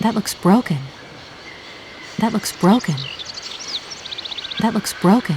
That looks broken. That looks broken. That looks broken.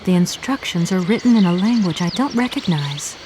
The instructions are written in a language I don't recognize.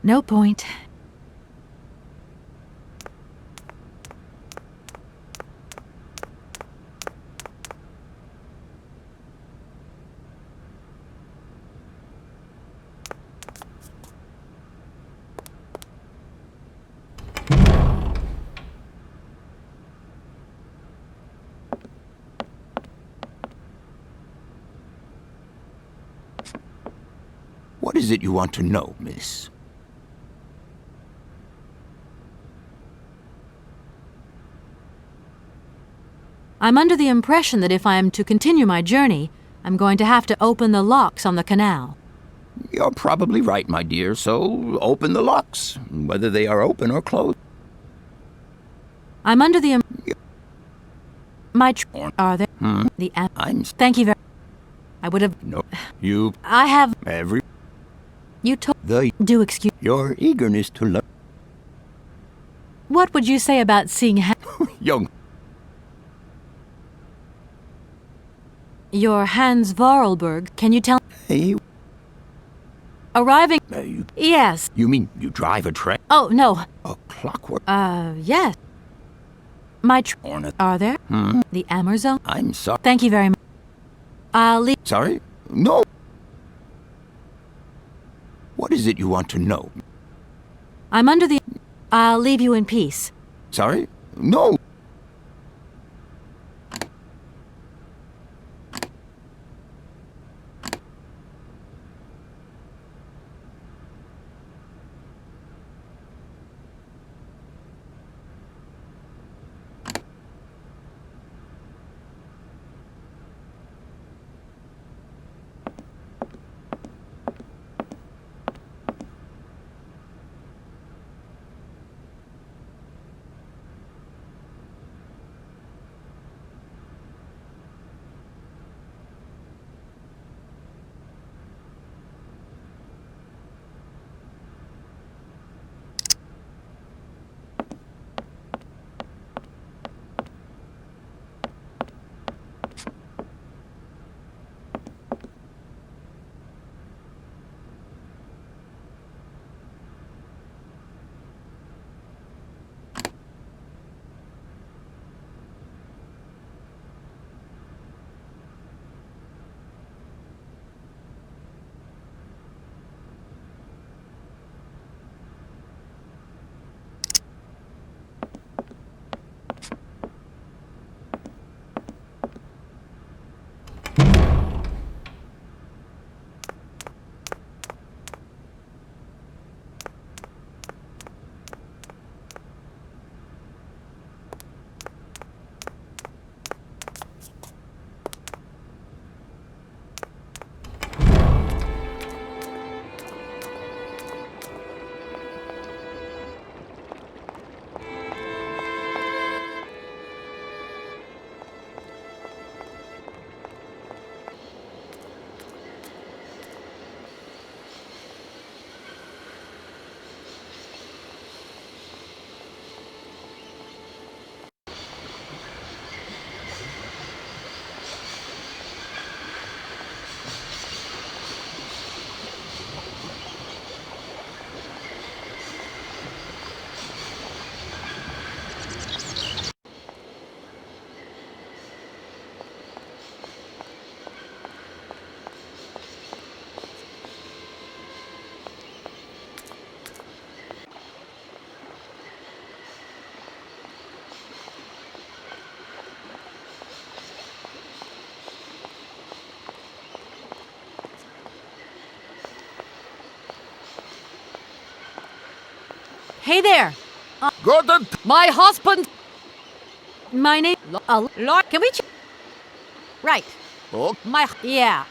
No point. What is it you want to know, miss? I'm under the impression that if I am to continue my journey, I'm going to have to open the locks on the canal. You're probably right, my dear, so open the locks, whether they are open or closed. I'm under the... Are there... Thank you very... I would have... No, you... I have... Every... You told... The... Do excuse... Your eagerness to learn... What would you say about seeing... Young... Your Hans Vorarlberg, can you tell... Hey... Arriving... You Yes. mean you drive a train? Oh, no. A clockwork... Yes. My Ornith... Are there? The Ammerzone? I'm sorry... Thank you very much. I'll leave... Sorry? No. What is it you want to know? I'm under the... I'll leave you in peace. Sorry? No. Hey there! Gordon! My husband! My name... Lord, can we... Right. Oh, Yeah.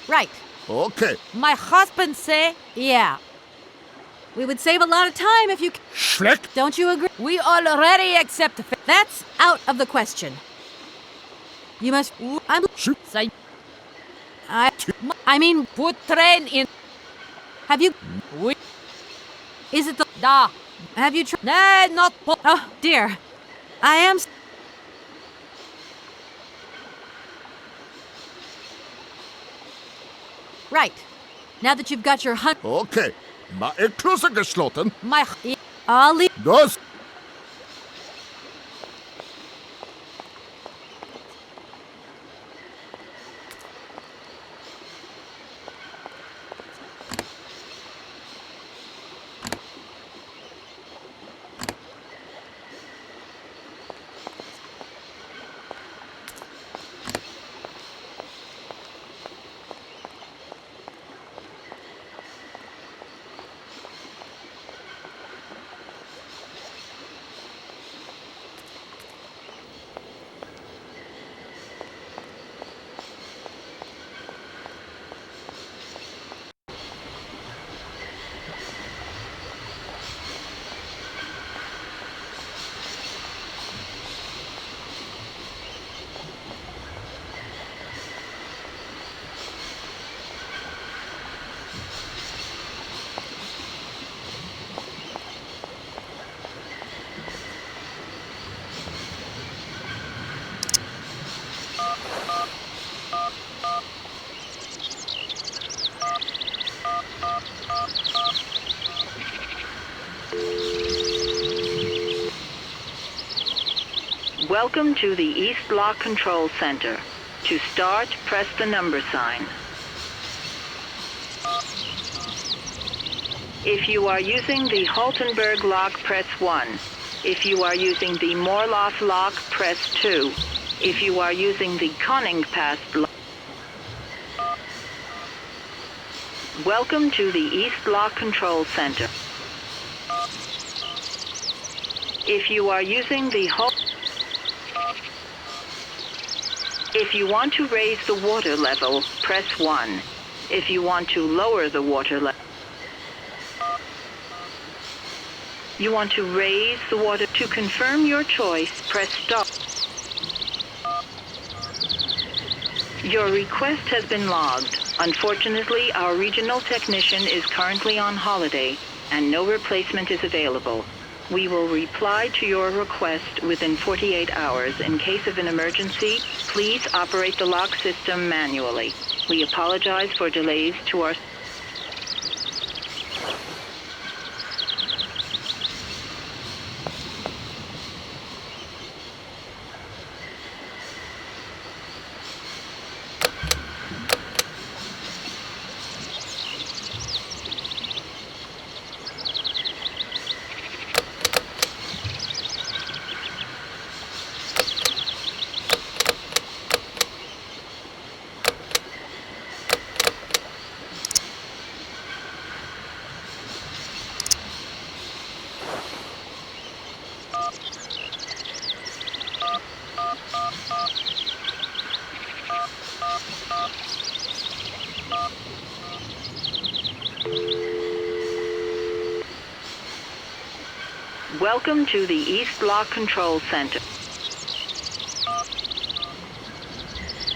Right. okay. My husband say... Yeah. We would save a lot of time if you... Schleck! Don't you agree? We already accept the... That's out of the question. You must... I'm... Shoot. Say... I mean, put train in... Have you... Is it the... Da. Have you tried... Nah, not... Oh, dear. I am... Right. Now that you've got your hunt... Okay. Maar ik klussen gesloten. My... I'll leave... Dus... Welcome to the East Lock Control Center. To start, press the number sign. If you are using the Haltenberg lock, press 1. If you are using the Morloff lock, press 2. If you are using the Koningpass lock... Welcome to the East Lock Control Center. If you are using the If you want to raise the water level, press 1. If you want to lower the water level... You want to raise the water. To confirm your choice, press stop. Your request has been logged. Unfortunately, our regional technician is currently on holiday, and no replacement is available. We will reply to your request within 48 hours. In case of an emergency, please operate the lock system manually. We apologize for delays to our... Welcome to the East Lock Control Center.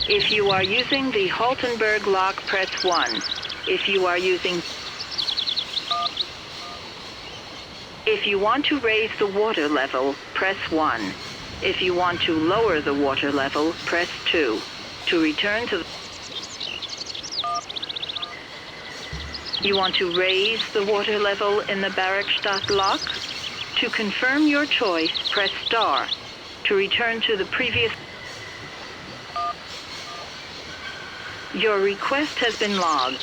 If you are using the Haltenberg lock, press 1. If you are using... If you want to raise the water level, press 1. If you want to lower the water level, press 2. To return to... You want to raise the water level in the Barrackstadt lock? To confirm your choice, press star. To return to the previous... Your request has been logged.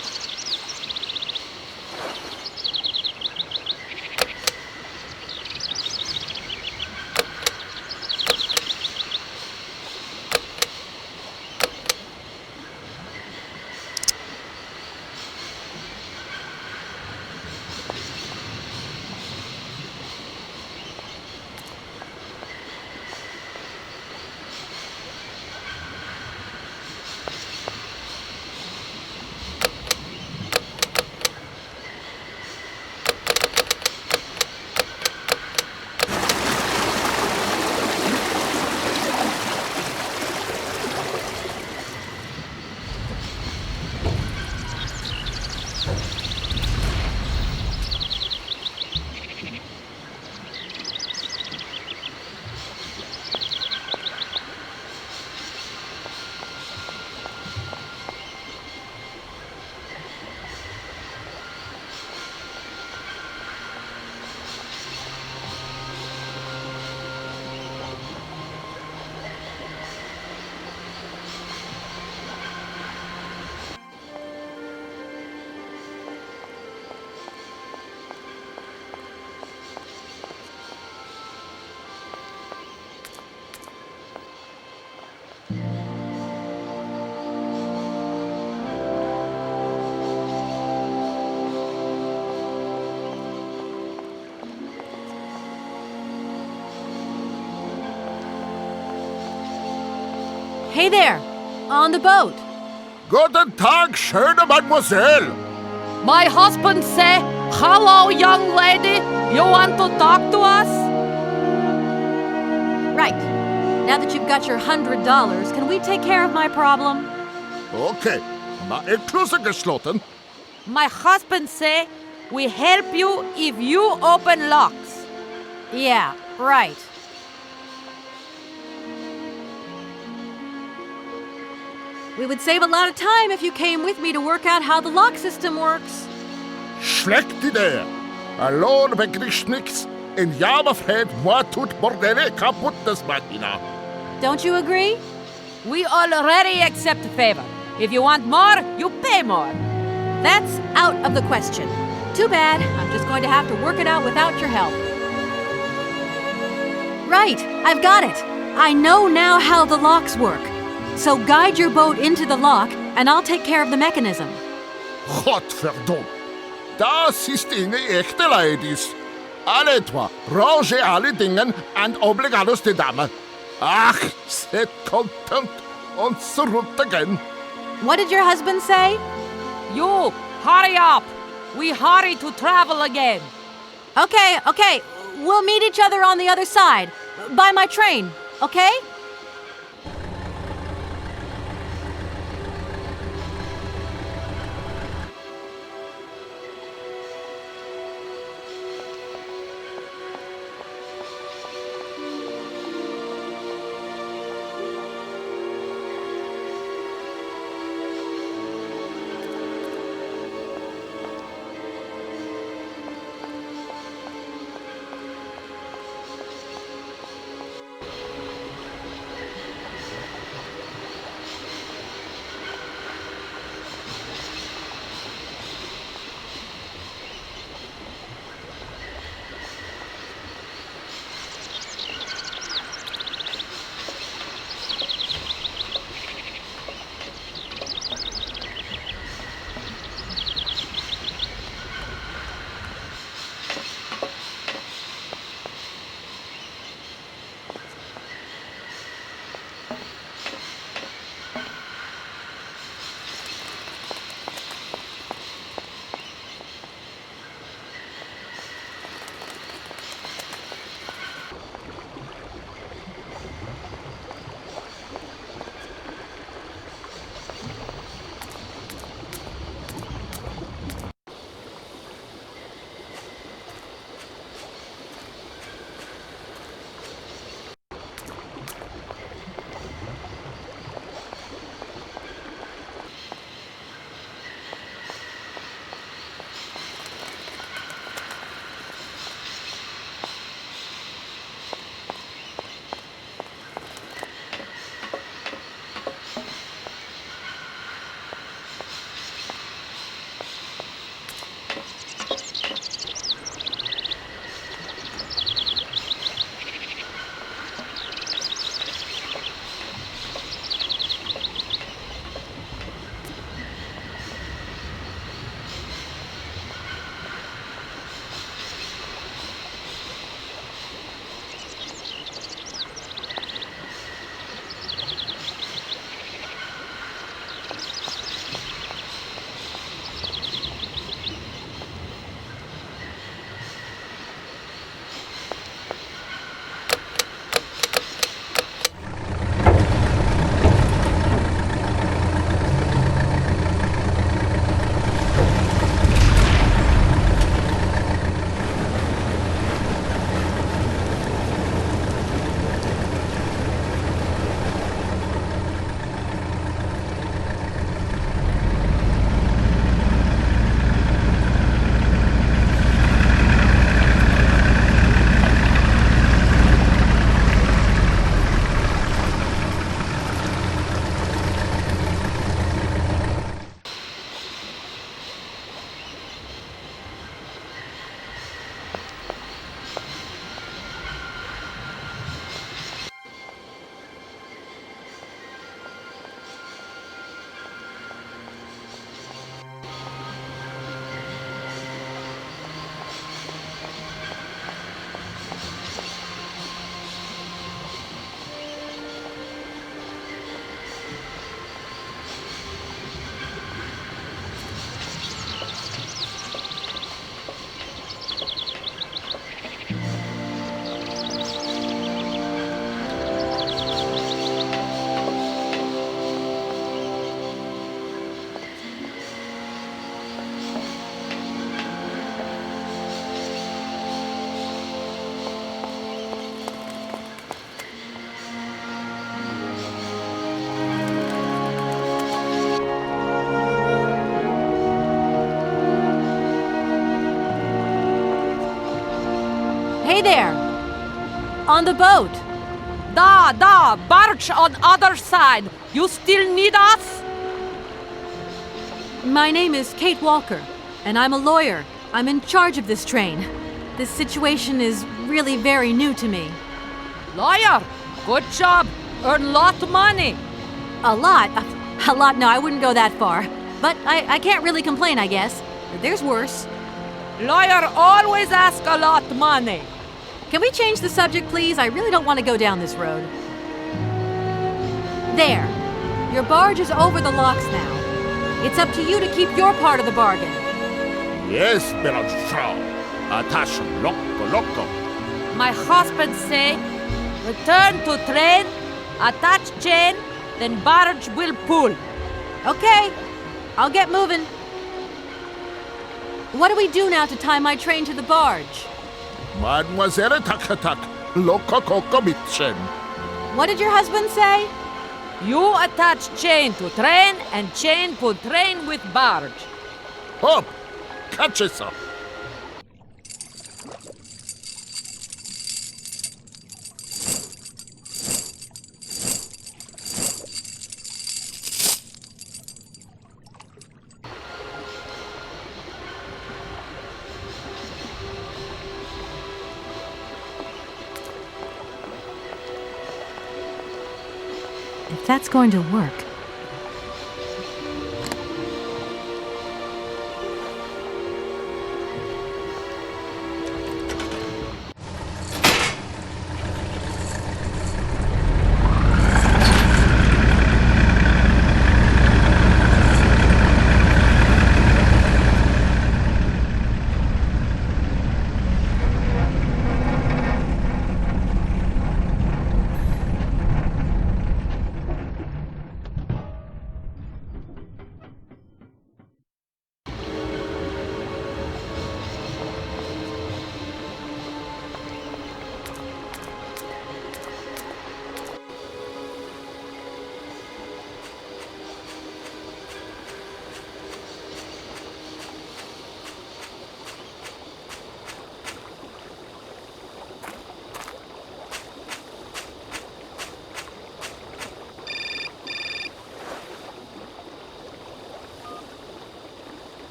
Hey there, on the boat. Guten Tag, schöne Mademoiselle. My husband say, hello, young lady. You want to talk to us? Right. Now that you've got your $100, can we take care of my problem? Okay, my Kluse geschlossen. My husband say, we help you if you open locks. Yeah, right. We would save a lot of time if you came with me to work out how the lock system works. Schlecht Idee. Alone begriff nix. In Jammerfeld moi tut bordele kaputtes Machina. Don't you agree? We already accept a favor. If you want more, you pay more. That's out of the question. Too bad. I'm just going to have to work it out without your help. Right, I've got it. I know now how the locks work. So guide your boat into the lock, and I'll take care of the mechanism. Godverdomme. Das ist eine echte Ladies. Alle etwa, range alle Dingen and obligados de dame. Ach, set content und zurück again. What did your husband say? You, hurry up. We hurry to travel again. Okay. We'll meet each other on the other side. By my train, okay? Hey there! On the boat! Barge on other side. You still need us? My name is Kate Walker, and I'm a lawyer. I'm in charge of this train. This situation is really very new to me. Lawyer, good job. Earn lot of money. A lot? A lot? No, I wouldn't go that far. But I can't really complain, I guess. There's worse. Lawyer always ask a lot of money. Can we change the subject, please? I really don't want to go down this road. There. Your barge is over the locks now. It's up to you to keep your part of the bargain. Yes, beloved Frau. Attention, loco. My husband say, return to train, attach chain, then barge will pull. Okay, I'll get moving. What do we do now to tie my train to the barge? Mademoiselle Takatak, loco coco mitchen. What did your husband say? You attach chain to train and chain put train with barge. Hop, catch it up. If that's going to work.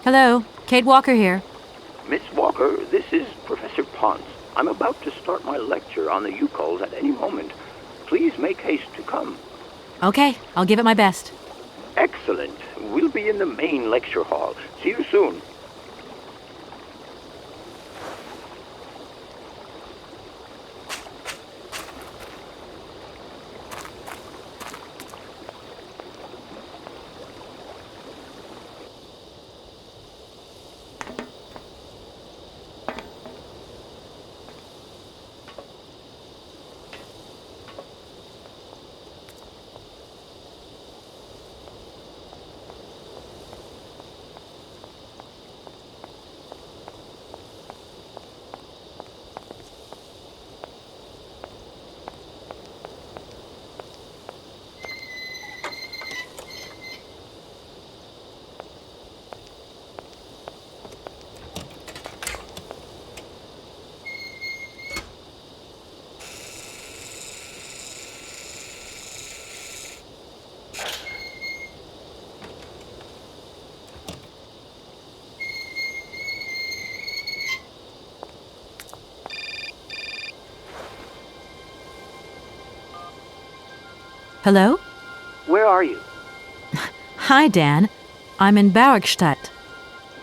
Hello, Kate Walker here. Miss Walker, this is Professor Ponce. I'm about to start my lecture on the Yukols at any moment. Please make haste to come. Okay, I'll give it my best. Excellent. We'll be in the main lecture hall. See you soon. Hello? Where are you? Hi, Dan. I'm in Barrackstadt.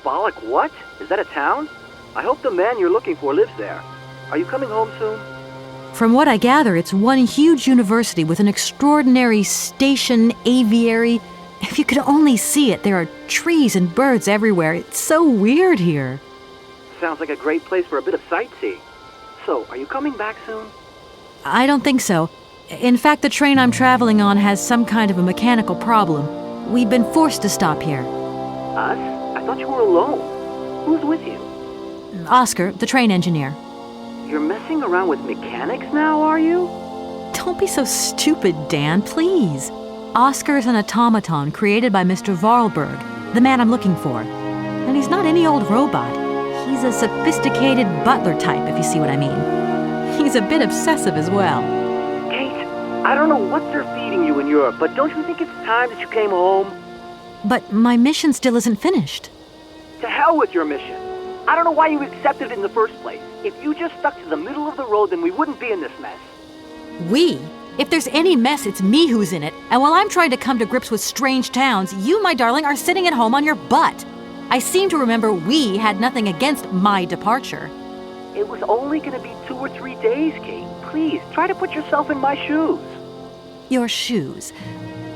Bollock what? Is that a town? I hope the man you're looking for lives there. Are you coming home soon? From what I gather, it's one huge university with an extraordinary station aviary. If you could only see it, there are trees and birds everywhere. It's so weird here. Sounds like a great place for a bit of sightseeing. So, are you coming back soon? I don't think so. In fact, the train I'm traveling on has some kind of a mechanical problem. We've been forced to stop here. Us? I thought you were alone. Who's with you? Oscar, the train engineer. You're messing around with mechanics now, are you? Don't be so stupid, Dan, please. Oscar is an automaton created by Mr. Varlberg, the man I'm looking for. And he's not any old robot. He's a sophisticated butler type, if you see what I mean. He's a bit obsessive as well. Kate, I don't know what they're feeding you in Europe, but don't you think it's time that you came home? But my mission still isn't finished. To hell with your mission. I don't know why you accepted it in the first place. If you just stuck to the middle of the road, then we wouldn't be in this mess. We? If there's any mess, it's me who's in it. And while I'm trying to come to grips with strange towns, you, my darling, are sitting at home on your butt. I seem to remember we had nothing against my departure. It was only going to be 2 or 3 days, Kate. Please, try to put yourself in my shoes. Your shoes.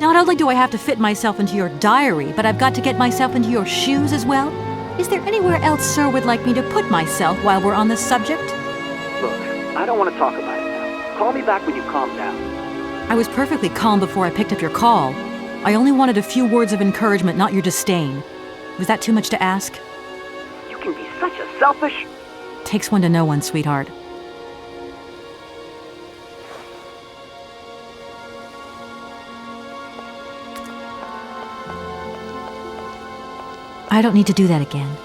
Not only do I have to fit myself into your diary, but I've got to get myself into your shoes as well? Is there anywhere else Sir would like me to put myself while we're on this subject? Look, I don't want to talk about it now. Call me back when you calm down. I was perfectly calm before I picked up your call. I only wanted a few words of encouragement, not your disdain. Was that too much to ask? You can be such a selfish... Takes one to know one, sweetheart. I don't need to do that again.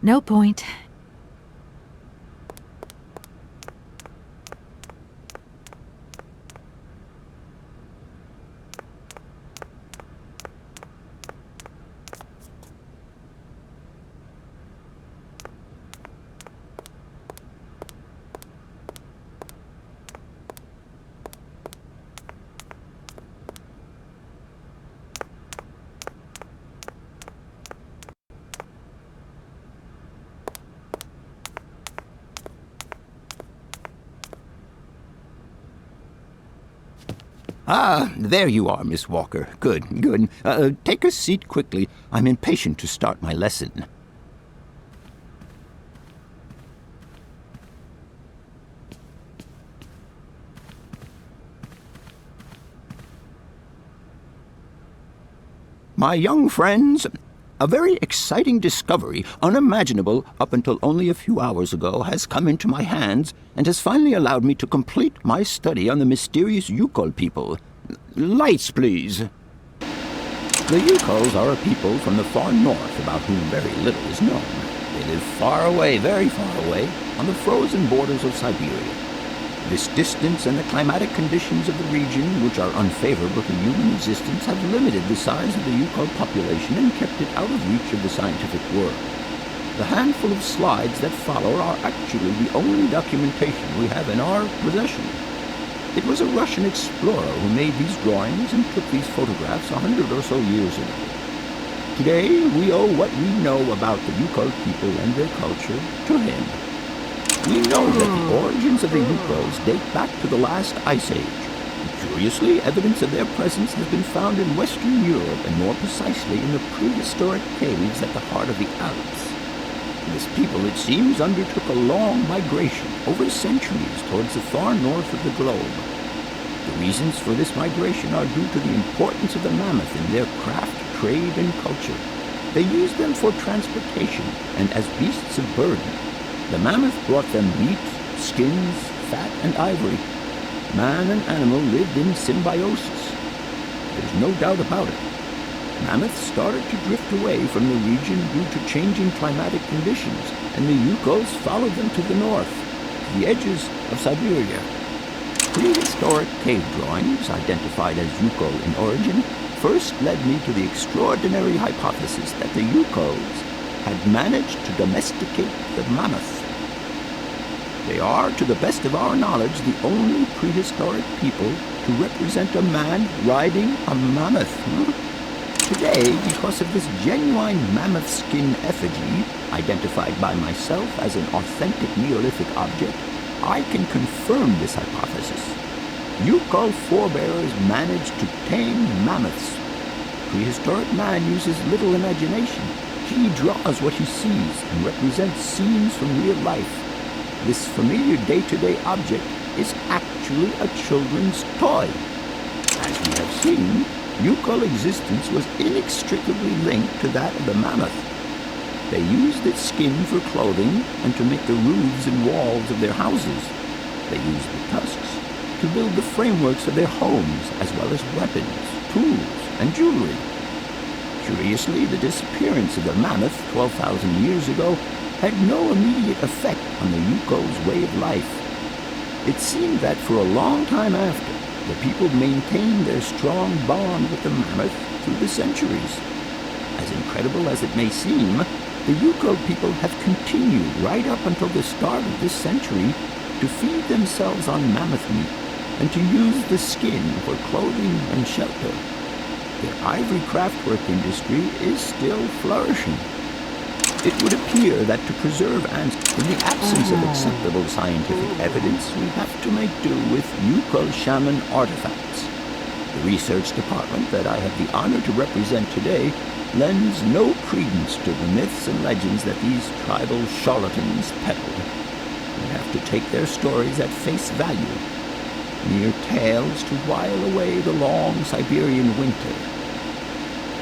No point. Ah, there you are, Miss Walker. Good, good. Take a seat quickly. I'm impatient to start my lesson. My young friends, a very exciting discovery, unimaginable up until only a few hours ago, has come into my hands and has finally allowed me to complete my study on the mysterious Yukol people. Lights, please. The Yukols are a people from the far north about whom very little is known. They live far away, very far away, on the frozen borders of Syberia. This distance and the climatic conditions of the region, which are unfavorable to human existence, have limited the size of the Yukol population and kept it out of reach of the scientific world. The handful of slides that follow are actually the only documentation we have in our possession. It was a Russian explorer who made these drawings and took these photographs 100 or so years ago. Today, we owe what we know about the Yukol people and their culture to him. We know that the origins of the Yukols date back to the last ice age. Curiously, evidence of their presence has been found in Western Europe, and more precisely in the prehistoric caves at the heart of the Alps. This people, it seems, undertook a long migration over centuries towards the far north of the globe. The reasons for this migration are due to the importance of the mammoth in their craft, trade, and culture. They used them for transportation and as beasts of burden. The mammoth brought them meat, skins, fat, and ivory. Man and animal lived in symbiosis. There's no doubt about it. Mammoths started to drift away from the region due to changing climatic conditions, and the Yukols followed them to the north, to the edges of Syberia. Prehistoric cave drawings, identified as Yukol in origin, first led me to the extraordinary hypothesis that the Yukols had managed to domesticate the mammoth. They are, to the best of our knowledge, the only prehistoric people to represent a man riding a mammoth. Today, because of this genuine mammoth skin effigy, identified by myself as an authentic Neolithic object, I can confirm this hypothesis. Yukol forebears managed to tame mammoths. Prehistoric man uses little imagination. He draws what he sees and represents scenes from real life. This familiar day-to-day object is actually a children's toy. As we have seen, Yukol existence was inextricably linked to that of the mammoth. They used its skin for clothing and to make the roofs and walls of their houses. They used the tusks to build the frameworks of their homes, as well as weapons, tools, and jewelry. Curiously, the disappearance of the mammoth 12,000 years ago had no immediate effect on the Yukol's way of life. It seemed that for a long time after, the people maintained their strong bond with the mammoth through the centuries. As incredible as it may seem, the Yukol people have continued right up until the start of this century to feed themselves on mammoth meat and to use the skin for clothing and shelter. Their ivory craftwork industry is still flourishing. It would appear that to preserve ants in the absence of acceptable scientific evidence, we have to make do with Yukol shaman artifacts. The research department that I have the honor to represent today lends no credence to the myths and legends that these tribal charlatans peddle. We have to take their stories at face value, mere tales to while away the long Siberian winter.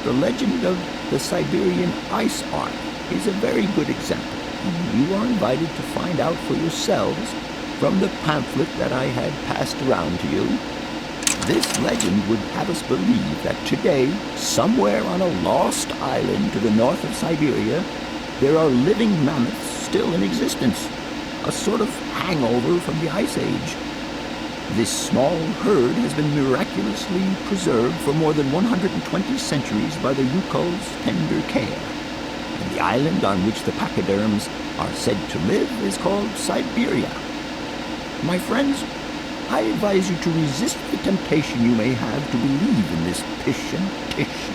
The legend of the Siberian ice ark is a very good example, and you are invited to find out for yourselves from the pamphlet that I had passed around to you. This legend would have us believe that today, somewhere on a lost island to the north of Syberia, there are living mammoths still in existence, a sort of hangover from the Ice Age. This small herd has been miraculously preserved for more than 120 centuries by the Yukol's tender care. And the island on which the pachyderms are said to live is called Syberia. My friends, I advise you to resist the temptation you may have to believe in this pish and tish.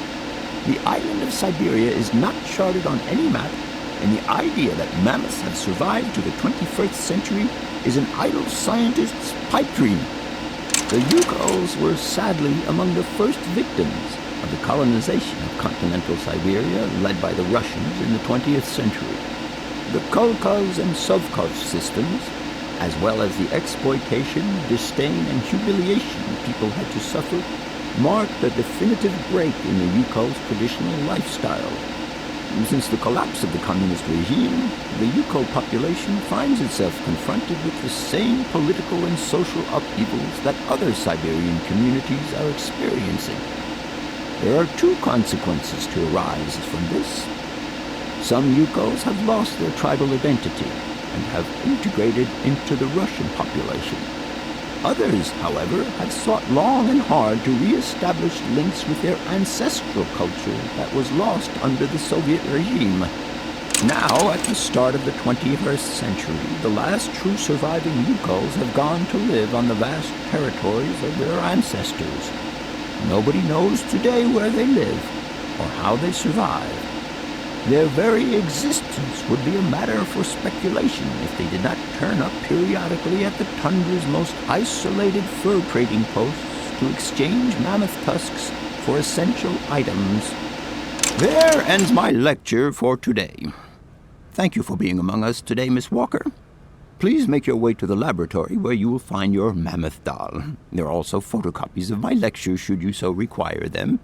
The island of Syberia is not charted on any map, and the idea that mammoths have survived to the 21st century is an idle scientist's pipe dream. The Yukols were sadly among the first victims of the colonization of continental Syberia led by the Russians in the 20th century. The Kolkhoz and Sovkhoz systems, as well as the exploitation, disdain, and humiliation people had to suffer, marked a definitive break in the Yukol's traditional lifestyle. Since the collapse of the communist regime, the Yukol population finds itself confronted with the same political and social upheavals that other Siberian communities are experiencing. There are two consequences to arise from this. Some Yukols have lost their tribal identity and have integrated into the Russian population. Others, however, have sought long and hard to re-establish links with their ancestral culture that was lost under the Soviet regime. Now, at the start of the 21st century, the last true surviving Yukols have gone to live on the vast territories of their ancestors. Nobody knows today where they live or how they survive. Their very existence would be a matter for speculation if they did not turn up periodically at the tundra's most isolated fur trading posts to exchange mammoth tusks for essential items. There ends my lecture for today. Thank you for being among us today, Miss Walker. Please make your way to the laboratory where you will find your mammoth doll. There are also photocopies of my lectures should you so require them.